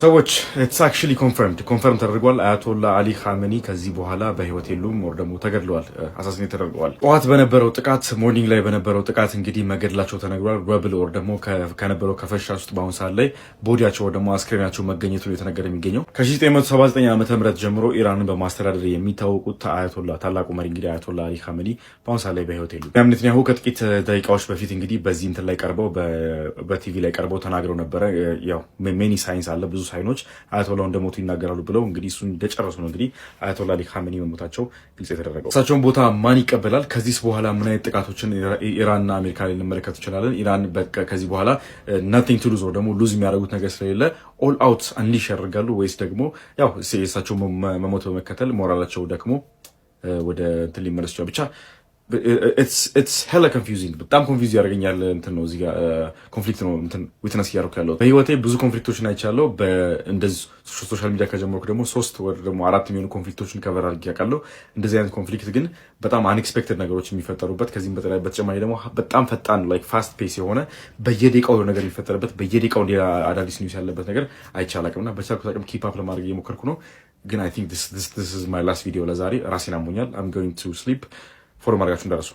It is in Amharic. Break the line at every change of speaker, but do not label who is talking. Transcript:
ሰዎች ኢትስ አክቹዋሊ ኮንፈርም ተደርጓል። አያቶላ አሊ ኻሜኒ ከዚህ በኋላ በህይወት የሉም፣ ወር ደግሞ ተገድለዋል፣ አሳሲኔት ተደርገዋል። ጠዋት በነበረው ጥቃት ሞርኒንግ ላይ በነበረው ጥቃት እንግዲህ መገደላቸው ተነግሯል። ረብል ወር ደግሞ ከነበረው ከፈሻ ውስጥ በአሁኑ ሰዓት ላይ ቦዲያቸው ወር ደግሞ አስክሬናቸው መገኘቱ የተነገረ የሚገኘው ከ1979 ዓ.ም ጀምሮ ኢራንን በማስተዳደር የሚታወቁት አያቶላ ታላቁ መሪ እንግዲህ አያቶላ አሊ ኻሜኒ በአሁኑ ሰዓት ላይ በህይወት የሉም። ኔታንያሁ ከጥቂት ደቂቃዎች በፊት እንግዲህ በዚህ እንትን ላይ ቀርበው በቲቪ ላይ ቀርበው ተናግረው ነበረ። ያው ሜኒ ሳይንስ አለ ብዙ ሳይኖች አያቶላው እንደሞቱ ይናገራሉ ብለው እንግዲህ እሱን እንደጨረሱ ነው እንግዲህ አያቶላ አሊ ኻሜኒ መሞታቸው ግልጽ የተደረገው። እሳቸውን ቦታ ማን ይቀበላል? ከዚህ በኋላ ምን አይነት ጥቃቶችን ኢራንና አሜሪካ ላይ ልንመለከት እንችላለን? ኢራን በቃ ከዚህ በኋላ ናቲንግ ቱ ሉዝ ደግሞ ሉዝ የሚያደርጉት ነገር ስለሌለ ኦል አውት አንሊሽ ያደርጋሉ ወይስ ደግሞ ያው የእሳቸው መሞት በመከተል ሞራላቸው ደክሞ ወደ እንትን ሊመለስ ይችላል? ብቻ ኢትስ ሄላ ኮንፊውዚንግ በጣም ኮንፊውዝ ያደርገኛል። እንትን ነው እዚህ ጋር ኮንፍሊክት ነው እንትን ዊትነስ እያደረኩ ያለው በህይወቴ ብዙ ኮንፍሊክቶችን አይቻለሁ። እንደዚህ ሶሻል ሚዲያ ከጀመርኩ ደግሞ 3 ወር ደግሞ 4 የሚሆኑ ኮንፍሊክቶችን ከቨር አድርጌ ያውቃለሁ። እንደዚህ አይነት ኮንፍሊክት ግን በጣም አንኤክስፔክትድ ነገሮች የሚፈጠሩበት ከዚህም በተጨማሪ ደግሞ በጣም ፈጣን ላይክ ፋስት ፔስ የሆነ በየደቂቃው ነገር የሚፈጠርበት በየደቂቃው ሌላ አዳዲስ ኒውስ ያለበት ነገር አይቻላቅም እና በቻልኩት አቅም ኪፕ አፕ ለማድረግ እየሞከርኩ ነው። ግን አይ ቲንክ ዲስ ኢዝ ማይ ላስት ቪዲዮ ለዛሬ። ራሴን አሞኛል። አም ጎይንግ ቱ ስሊፕ ፎሎ ማድረጋችሁ እንዳረሱ